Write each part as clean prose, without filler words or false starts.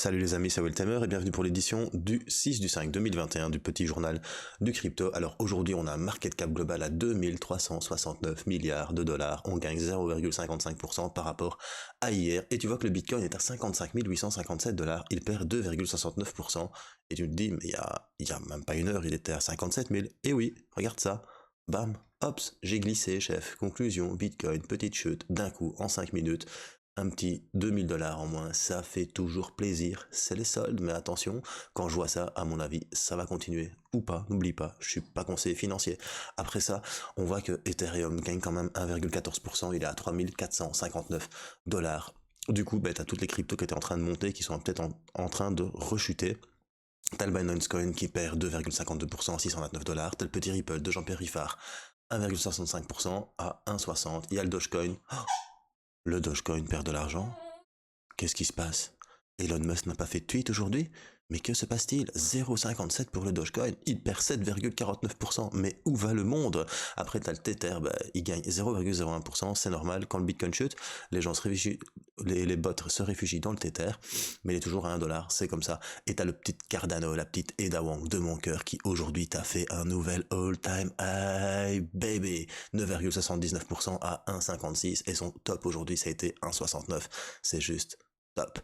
Salut les amis, c'est Weltamer et bienvenue pour l'édition du 6/5 2021 du petit journal du crypto. Alors aujourd'hui on a un market cap global à 2369 milliards de dollars, on gagne 0,55% par rapport à hier et tu vois que le Bitcoin est à 55 857 dollars, il perd 2,69% et tu te dis mais il y a même pas une heure il était à 57 000, et oui, regarde ça, bam, hops, j'ai glissé chef, conclusion, Bitcoin, petite chute, d'un coup en 5 minutes, un petit 2000 dollars en moins, ça fait toujours plaisir. C'est les soldes, mais attention, quand je vois ça, à mon avis, ça va continuer. Ou pas, n'oublie pas, je suis pas conseiller financier. Après ça, on voit que Ethereum gagne quand même 1,14%, il est à 3459 dollars. Du coup, t'as toutes les cryptos qui étaient en train de monter, qui sont peut-être en train de rechuter. T'as le Binance Coin qui perd 2,52% à 629 dollars. T'as le petit Ripple de Jean-Pierre Riffard, 1,65% à 1,60. Il y a le Dogecoin. Le Dogecoin perd de l'argent. Qu'est-ce qui se passe? Elon Musk n'a pas fait de tweet aujourd'hui? Mais que se passe-t-il? 0,57 pour le Dogecoin, il perd 7,49%. Mais où va le monde? Après, t'as le Tether, il gagne 0,01%, c'est normal. Quand le Bitcoin chute, les gens se réfugient, les bots se réfugient dans le Tether, mais il est toujours à 1$, c'est comme ça. Et t'as le petit Cardano, la petite Ada Wong de mon cœur, qui aujourd'hui t'a fait un nouvel all-time high, baby. 9,79% à 1,56, et son top aujourd'hui, ça a été 1,69. C'est juste top.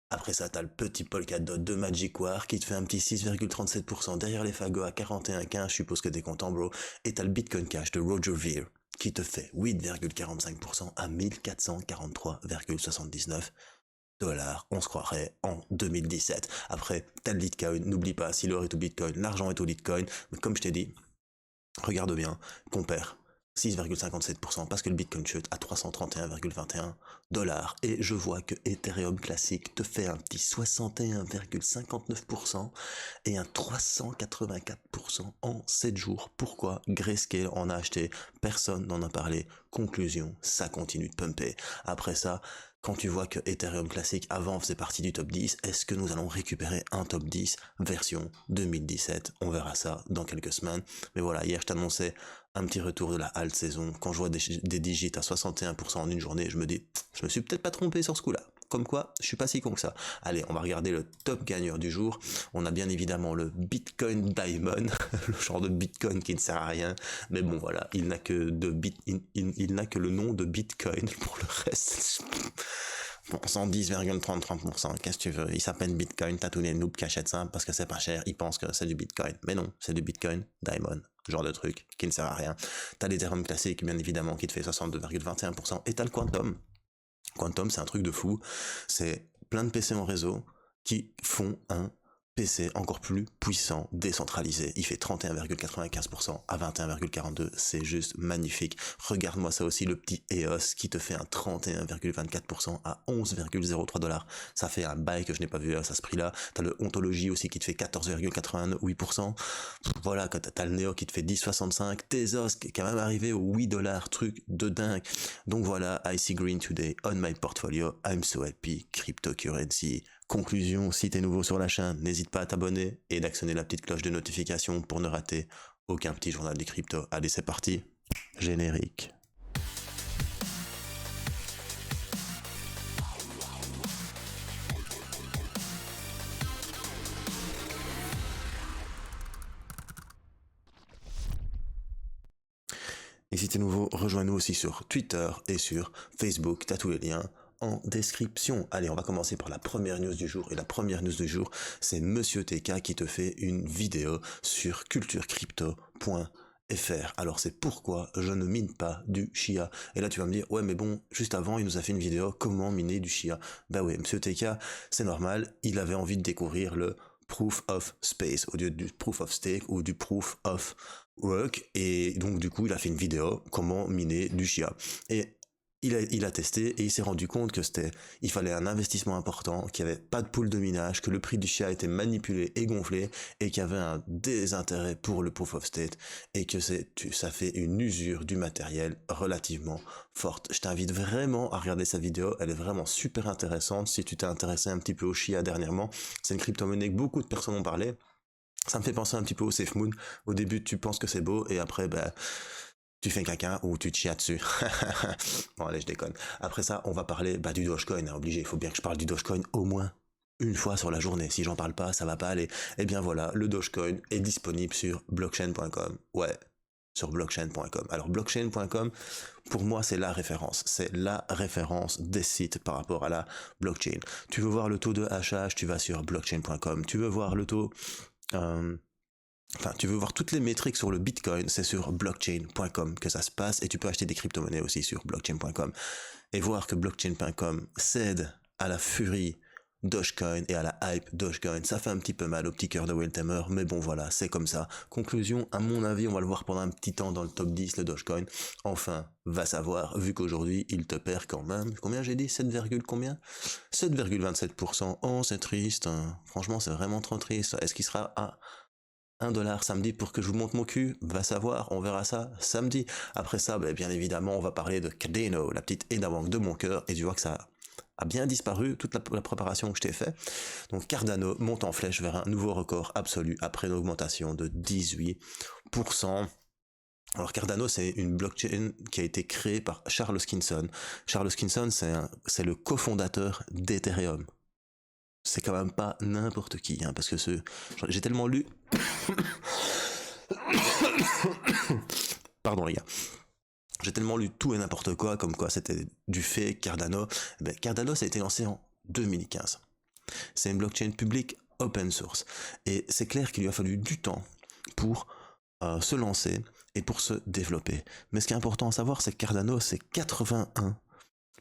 Après ça, t'as le petit Polkadot de Magic War qui te fait un petit 6,37% derrière les fagots à 41,15, je suppose que t'es content bro. Et t'as le Bitcoin Cash de Roger Ver qui te fait 8,45% à 1443,79 dollars. On se croirait en 2017. Après, t'as le Litecoin, n'oublie pas, si l'or est au Bitcoin, l'argent est au Litecoin. Mais comme je t'ai dit, regarde bien, compare 6,57% parce que le Bitcoin chute à 331,21 dollars et je vois que Ethereum classique te fait un petit 61,59% et un 384% en 7 jours. Pourquoi? Grayscale en a acheté, personne n'en a parlé. Conclusion, ça continue de pumper. Après ça, quand tu vois que Ethereum classique avant faisait partie du top 10, est-ce que nous allons récupérer un top 10 version 2017? On verra ça dans quelques semaines. Mais voilà, hier je t'annonçais un petit retour de la halte saison. Quand je vois des digits à 61% en une journée, je me dis, je me suis peut-être pas trompé sur ce coup-là. Comme quoi, je suis pas si con que ça. Allez, on va regarder le top gagneur du jour. On a bien évidemment le Bitcoin Diamond, le genre de Bitcoin qui ne sert à rien. Mais bon, voilà, il n'a que il n'a que le nom de Bitcoin. Pour le reste, bon, 110,33%, qu'est-ce que tu veux? Il s'appelle Bitcoin, t'as tous les noobs qui achètent ça parce que c'est pas cher, ils pensent que c'est du Bitcoin. Mais non, c'est du Bitcoin Diamond, genre de truc qui ne sert à rien. T'as l'Ethereum classique, bien évidemment, qui te fait 62,21%. Et t'as le Quantum. Quantum, c'est un truc de fou. C'est plein de PC en réseau qui font un PC encore plus puissant, décentralisé. Il fait 31,95% à 21,42. C'est juste magnifique. Regarde-moi ça aussi, le petit EOS qui te fait un 31,24% à 11,03 dollars. Ça fait un bail que je n'ai pas vu à ce prix-là. T'as le Ontology aussi qui te fait 14,88%. Voilà, quand t'as le Neo qui te fait 10,65. Tezos qui est quand même arrivé aux 8 dollars. Truc de dingue. Donc voilà, I see green today on my portfolio. I'm so happy. Cryptocurrency. Conclusion, si t'es nouveau sur la chaîne, n'hésite pas à t'abonner et d'actionner la petite cloche de notification pour ne rater aucun petit journal des cryptos. Allez, c'est parti. Générique. Et si t'es nouveau, rejoins-nous aussi sur Twitter et sur Facebook. T'as tous les liens en description. Allez, on va commencer par la première news du jour. Et la première news du jour, c'est Monsieur TK qui te fait une vidéo sur culturecrypto.fr. Alors c'est pourquoi je ne mine pas du Chia. Et là tu vas me dire, ouais mais bon, juste avant il nous a fait une vidéo comment miner du Chia. Bah ouais, Monsieur TK, c'est normal, il avait envie de découvrir le Proof of Space au lieu du Proof of Stake ou du Proof of Work, et donc du coup il a fait une vidéo comment miner du Chia. Et il a testé et il s'est rendu compte que il fallait un investissement important, qu'il n'y avait pas de pool de minage, que le prix du Chia était manipulé et gonflé et qu'il y avait un désintérêt pour le proof of stake et que ça fait une usure du matériel relativement forte. Je t'invite vraiment à regarder sa vidéo, elle est vraiment super intéressante si tu t'es intéressé un petit peu au Chia dernièrement. C'est une crypto-monnaie que beaucoup de personnes ont parlé. Ça me fait penser un petit peu au SafeMoon. Au début, tu penses que c'est beau et après, tu fais caca ou tu te chias dessus. Bon, allez, je déconne. Après ça, on va parler du Dogecoin, hein, obligé. Il faut bien que je parle du Dogecoin au moins une fois sur la journée. Si j'en parle pas, ça va pas aller. Eh bien voilà, le Dogecoin est disponible sur blockchain.com. Ouais, sur blockchain.com. Alors blockchain.com, pour moi, c'est la référence. C'est la référence des sites par rapport à la blockchain. Tu veux voir le taux de hachage, tu vas sur blockchain.com. Tu veux voir le taux... tu veux voir toutes les métriques sur le Bitcoin, c'est sur blockchain.com que ça se passe, et tu peux acheter des crypto-monnaies aussi sur blockchain.com. Et voir que blockchain.com cède à la furie Dogecoin et à la hype Dogecoin, ça fait un petit peu mal au petit cœur de Will Tamer, mais bon voilà, c'est comme ça. Conclusion, à mon avis, on va le voir pendant un petit temps dans le top 10, le Dogecoin. Enfin, va savoir, vu qu'aujourd'hui, il te perd quand même, combien j'ai dit, 7, combien 7,27%. Oh, c'est triste, hein. Franchement, c'est vraiment trop triste. Est-ce qu'il sera à $1 samedi pour que je vous montre mon cul? Va savoir, on verra ça samedi. Après ça, bien évidemment, on va parler de Cardano, la petite Edawang de mon cœur, et tu vois que ça a bien disparu, toute la préparation que je t'ai fait. Donc Cardano monte en flèche vers un nouveau record absolu après une augmentation de 18%. Alors Cardano, c'est une blockchain qui a été créée par Charles Hoskinson. Charles Hoskinson, c'est le cofondateur d'Ethereum. C'est quand même pas n'importe qui, hein, parce que j'ai tellement lu... Pardon les gars. J'ai tellement lu tout et n'importe quoi, comme quoi c'était du fait Cardano. Cardano, ça a été lancé en 2015. C'est une blockchain publique open source. Et c'est clair qu'il lui a fallu du temps pour se lancer et pour se développer. Mais ce qui est important à savoir, c'est que Cardano, c'est 81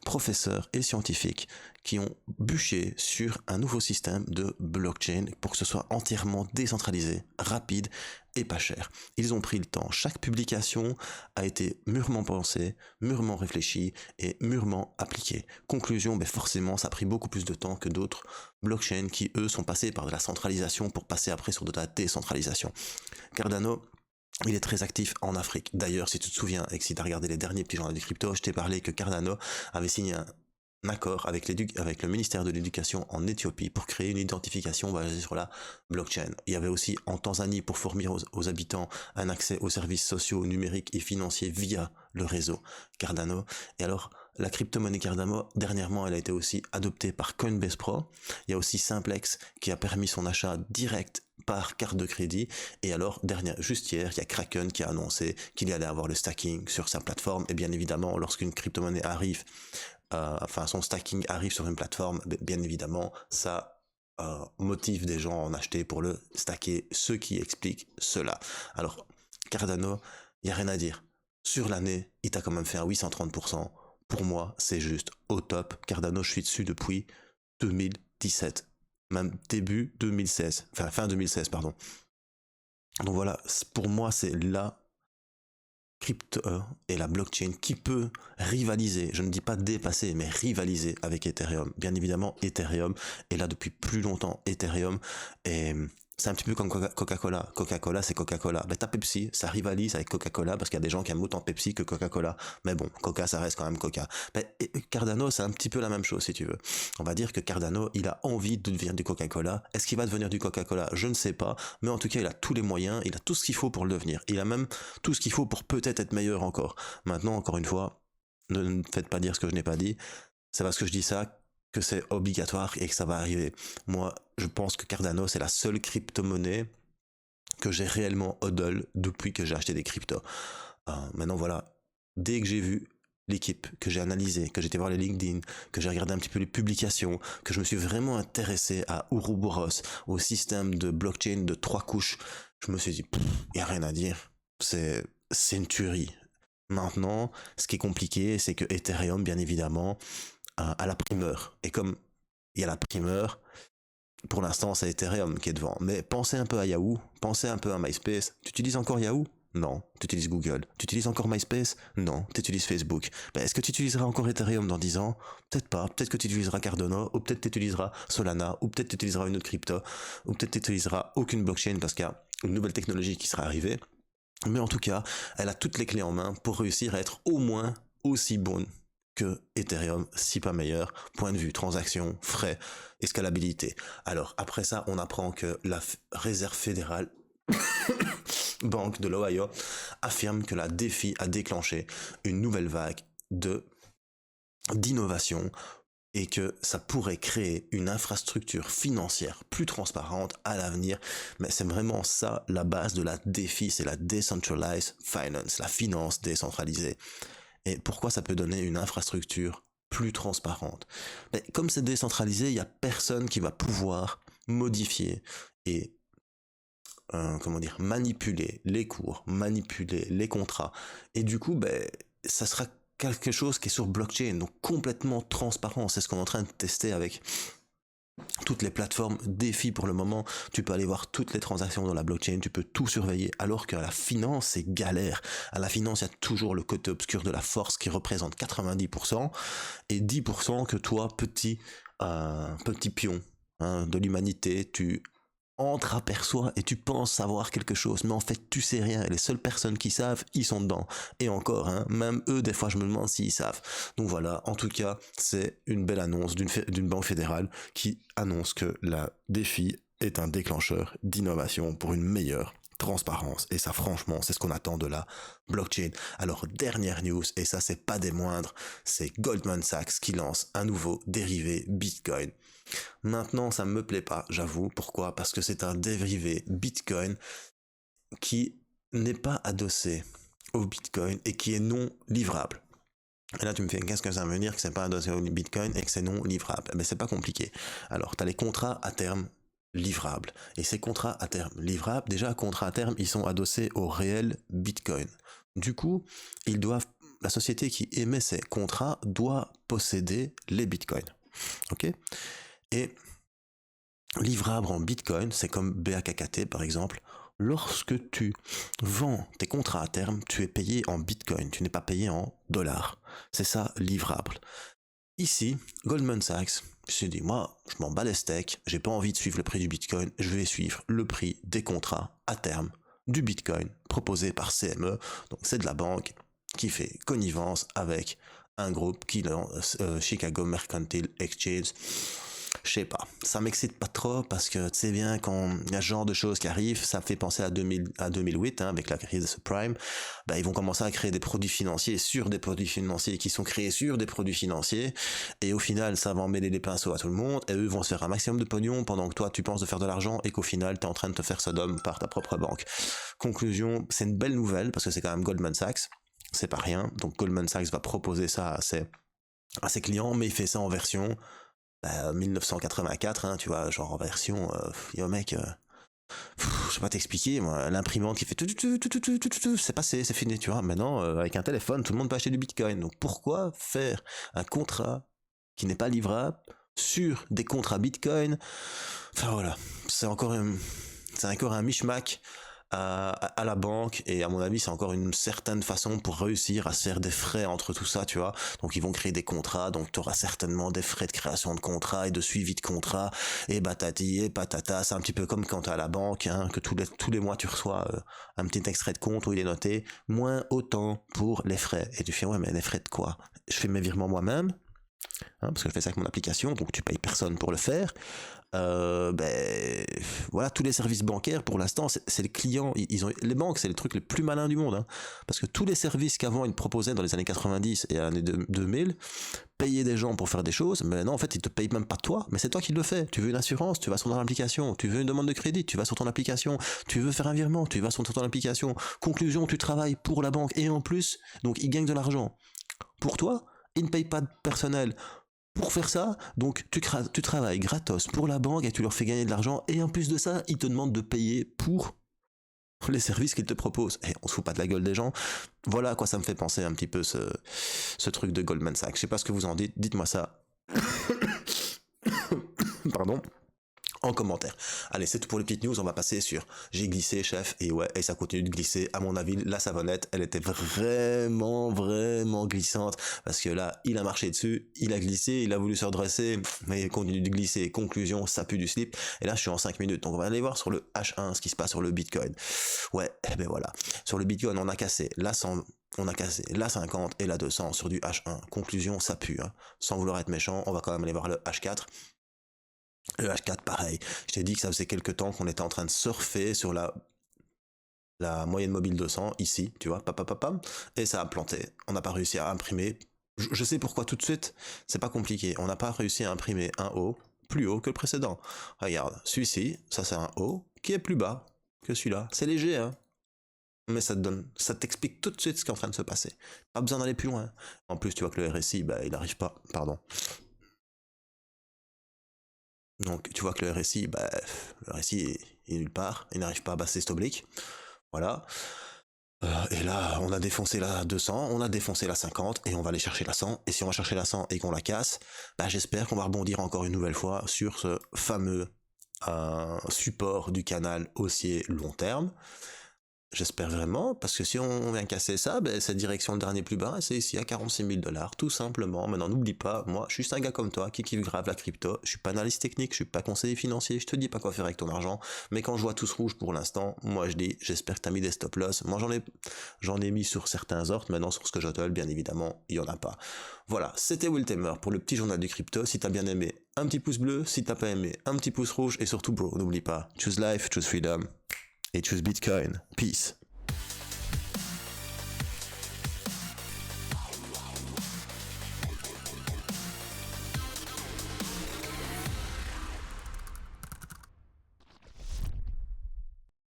professeurs et scientifiques qui ont bûché sur un nouveau système de blockchain pour que ce soit entièrement décentralisé, rapide et pas cher. Ils ont pris le temps. Chaque publication a été mûrement pensée, mûrement réfléchie et mûrement appliquée. Conclusion, forcément, ça a pris beaucoup plus de temps que d'autres blockchains qui, eux, sont passés par de la centralisation pour passer après sur de la décentralisation. Cardano, il est très actif en Afrique. D'ailleurs, si tu te souviens et que si tu as regardé les derniers petits journaux de crypto, je t'ai parlé que Cardano avait signé un accord avec le ministère de l'Éducation en Éthiopie pour créer une identification basée sur la blockchain. Il y avait aussi en Tanzanie pour fournir aux habitants un accès aux services sociaux, numériques et financiers via le réseau Cardano. Et alors, la crypto-monnaie Cardano, dernièrement, elle a été aussi adoptée par Coinbase Pro. Il y a aussi Simplex qui a permis son achat direct par carte de crédit. Et alors, juste hier, il y a Kraken qui a annoncé qu'il y allait avoir le stacking sur sa plateforme. Et bien évidemment, lorsqu'une crypto-monnaie arrive, son stacking arrive sur une plateforme, bien évidemment, ça motive des gens à en acheter pour le stacker, ce qui explique cela. Alors, Cardano, il n'y a rien à dire. Sur l'année, il t'a quand même fait un 830%. Pour moi, c'est juste au top. Cardano, je suis dessus depuis 2017. Même début 2016. Enfin, fin 2016, pardon. Donc voilà, pour moi, c'est la crypto et la blockchain qui peut rivaliser, je ne dis pas dépasser, mais rivaliser avec Ethereum. Bien évidemment, Ethereum est là depuis plus longtemps. Ethereum est... C'est un petit peu comme Coca-Cola. Coca-Cola, c'est Coca-Cola. T'as Pepsi, ça rivalise avec Coca-Cola parce qu'il y a des gens qui aiment autant Pepsi que Coca-Cola. Mais bon, Coca, ça reste quand même Coca. Cardano, c'est un petit peu la même chose, si tu veux. On va dire que Cardano, il a envie de devenir du Coca-Cola. Est-ce qu'il va devenir du Coca-Cola? Je ne sais pas. Mais en tout cas, il a tous les moyens, il a tout ce qu'il faut pour le devenir. Il a même tout ce qu'il faut pour peut-être être meilleur encore. Maintenant, encore une fois, ne me faites pas dire ce que je n'ai pas dit. C'est parce que je dis ça que c'est obligatoire et que ça va arriver. Moi, je pense que Cardano, c'est la seule crypto-monnaie que j'ai réellement hodl depuis que j'ai acheté des cryptos. Maintenant, voilà, dès que j'ai vu l'équipe, que j'ai analysé, que j'ai été voir les LinkedIn, que j'ai regardé un petit peu les publications, que je me suis vraiment intéressé à Ouroboros, au système de blockchain de 3 couches, je me suis dit, il n'y a rien à dire. C'est une tuerie. Maintenant, ce qui est compliqué, c'est que Ethereum, bien évidemment, à la primeur. Et comme il y a la primeur, pour l'instant, c'est Ethereum qui est devant. Mais pensez un peu à Yahoo, pensez un peu à MySpace. Tu utilises encore Yahoo? Non. Tu utilises Google. Tu utilises encore MySpace? Non. Tu utilises Facebook. Est-ce que tu utiliseras encore Ethereum dans 10 ans? Peut-être pas. Peut-être que tu utiliseras Cardano, ou peut-être tu utiliseras Solana, ou peut-être tu utiliseras une autre crypto, ou peut-être tu utiliseras aucune blockchain parce qu'il y a une nouvelle technologie qui sera arrivée. Mais en tout cas, elle a toutes les clés en main pour réussir à être au moins aussi bonne que Ethereum, si pas meilleur, point de vue transaction, frais et scalabilité. Alors après ça, on apprend que la Réserve fédérale Banque de l'Ohio affirme que la DeFi a déclenché une nouvelle vague d'innovation et que ça pourrait créer une infrastructure financière plus transparente à l'avenir. Mais c'est vraiment ça la base de la DeFi, c'est la Decentralized Finance, la finance décentralisée. Et pourquoi ça peut donner une infrastructure plus transparente? Mais comme c'est décentralisé, il n'y a personne qui va pouvoir modifier et manipuler les cours, manipuler les contrats. Et du coup, ça sera quelque chose qui est sur blockchain, donc complètement transparent. C'est ce qu'on est en train de tester avec toutes les plateformes DeFi pour le moment. Tu peux aller voir toutes les transactions dans la blockchain, tu peux tout surveiller, alors qu'à la finance, c'est galère. À la finance, il y a toujours le côté obscur de la force qui représente 90%, et 10% que toi, petit pion de l'humanité, tu entreaperçois et tu penses savoir quelque chose, mais en fait tu sais rien, et les seules personnes qui savent, ils sont dedans, et encore, même eux des fois je me demande s'ils savent. Donc voilà, en tout cas c'est une belle annonce d'une banque fédérale qui annonce que la DeFi est un déclencheur d'innovation pour une meilleure transparence, et ça franchement c'est ce qu'on attend de la blockchain. Alors dernière news, et ça c'est pas des moindres, c'est Goldman Sachs qui lance un nouveau dérivé Bitcoin. Maintenant, ça me plaît pas, j'avoue. Pourquoi? Parce que c'est un dérivé Bitcoin qui n'est pas adossé au Bitcoin et qui est non livrable. Et là, tu me fais, qu'est-ce que ça veut dire que c'est pas adossé au Bitcoin et que c'est non livrable? Mais c'est pas compliqué. Alors, tu as les contrats à terme livrables. Et ces contrats à terme livrables, déjà, contrats à terme, ils sont adossés au réel Bitcoin. Du coup, la société qui émet ces contrats doit posséder les Bitcoins. Ok? Et livrable en Bitcoin, c'est comme BAKKT par exemple. Lorsque tu vends tes contrats à terme, tu es payé en Bitcoin, tu n'es pas payé en dollars. C'est ça, livrable. Ici, Goldman Sachs s'est dit, moi, je m'en bats les steaks, j'ai pas envie de suivre le prix du Bitcoin, je vais suivre le prix des contrats à terme du Bitcoin proposé par CME. Donc c'est de la banque qui fait connivence avec un groupe qui lance Chicago Mercantile Exchange. Je sais pas, ça m'excite pas trop parce que tu sais bien quand il y a ce genre de choses qui arrivent, ça me fait penser à 2008 avec la crise de subprime. Ils vont commencer à créer des produits financiers sur des produits financiers qui sont créés sur des produits financiers, et au final ça va emmêler les pinceaux à tout le monde, et eux vont se faire un maximum de pognon pendant que toi tu penses de faire de l'argent et qu'au final t'es en train de te faire sodome par ta propre banque. Conclusion, c'est une belle nouvelle parce que c'est quand même Goldman Sachs, c'est pas rien. Donc Goldman Sachs va proposer ça à ses clients, mais il fait ça en version 1984, tu vois, genre en version, yo mec, je sais pas t'expliquer, moi, l'imprimante qui fait c'est passé, c'est fini, tu vois. Maintenant, avec un téléphone, tout le monde peut acheter du Bitcoin. Donc pourquoi faire un contrat qui n'est pas livrable sur des contrats Bitcoin? Enfin voilà, c'est encore un mishmack à la banque, et à mon avis c'est encore une certaine façon pour réussir à se faire des frais entre tout ça, tu vois. Donc ils vont créer des contrats, donc tu auras certainement des frais de création de contrat et de suivi de contrat, et batati et patata. C'est un petit peu comme quand tu es à la banque, que tous les mois tu reçois un petit extrait de compte où il est noté moins autant pour les frais, et tu fais ouais mais les frais de quoi? Je fais mes virements moi-même, parce que je fais ça avec mon application, donc tu payes personne pour le faire. Voilà, tous les services bancaires pour l'instant c'est les clients, les banques c'est les trucs les plus malins du monde, parce que tous les services qu'avant ils proposaient dans les années 90 et années 2000, payer des gens pour faire des choses, mais non en fait ils te payent même pas toi, mais c'est toi qui le fais. Tu veux une assurance, tu vas sur ton application. Tu veux une demande de crédit, tu vas sur ton application. Tu veux faire un virement, tu vas sur ton application. Conclusion, tu travailles pour la banque, et en plus donc ils gagnent de l'argent pour toi, ils ne payent pas de personnel pour faire ça, donc tu travailles gratos pour la banque et tu leur fais gagner de l'argent, et en plus de ça, ils te demandent de payer pour les services qu'ils te proposent. Et on se fout pas de la gueule des gens. Voilà à quoi ça me fait penser un petit peu ce truc de Goldman Sachs. Je sais pas ce que vous en dites, dites-moi ça. Pardon. En commentaire. Allez, c'est tout pour les petites news, on va passer sur j'ai glissé chef, et ouais, et ça continue de glisser. À mon avis, la savonnette, elle était vraiment glissante, parce que là, il a marché dessus, il a glissé, il a voulu se redresser, mais il continue de glisser. Conclusion, ça pue du slip. Et là, je suis en 5 minutes, donc on va aller voir sur le H1 ce qui se passe sur le Bitcoin. Ouais, et ben voilà. Sur le Bitcoin, on a cassé la 100, on a cassé la 50 et la 200 sur du H1. Conclusion, ça pue. Sans vouloir être méchant, on va quand même aller voir le H4. Le H4, pareil. Je t'ai dit que ça faisait quelques temps qu'on était en train de surfer sur la moyenne mobile 200, ici, tu vois, et ça a planté. On n'a pas réussi à imprimer Je sais pourquoi tout de suite, c'est pas compliqué. On n'a pas réussi à imprimer un haut plus haut que le précédent. Regarde, celui-ci, ça c'est un haut qui est plus bas que celui-là. C'est léger, hein, mais ça t'explique tout de suite ce qui est en train de se passer. Pas besoin d'aller plus loin. En plus, tu vois que le RSI, bah, il n'arrive pas, pardon. Donc, tu vois que le RSI, bah, le RSI est nulle part, il n'arrive pas à passer cet oblique. Voilà. Et là, on a défoncé la 200, on a défoncé la 50, et on va aller chercher la 100. Et si on va chercher la 100 et qu'on la casse, bah, j'espère qu'on va rebondir encore une nouvelle fois sur ce fameux support du canal haussier long terme. J'espère vraiment, parce que si on vient casser ça, ben, cette direction le dernier plus bas, c'est ici à 46 000 $, tout simplement. Maintenant, n'oublie pas, moi, je suis juste un gars comme toi qui kiffe grave la crypto. Je suis pas analyste technique, je suis pas conseiller financier, je te dis pas quoi faire avec ton argent. Mais quand je vois tout ce rouge pour l'instant, moi, je dis, j'espère que t'as mis des stop loss. Moi, j'en ai mis sur certains ordres. Maintenant, sur ce que j'attelle, bien évidemment, il y en a pas. Voilà, c'était Will Tamer pour le petit journal du crypto. Si t'as bien aimé, un petit pouce bleu. Si t'as pas aimé, un petit pouce rouge. Et surtout, bro, n'oublie pas, choose life, choose freedom. Et choose Bitcoin. Peace.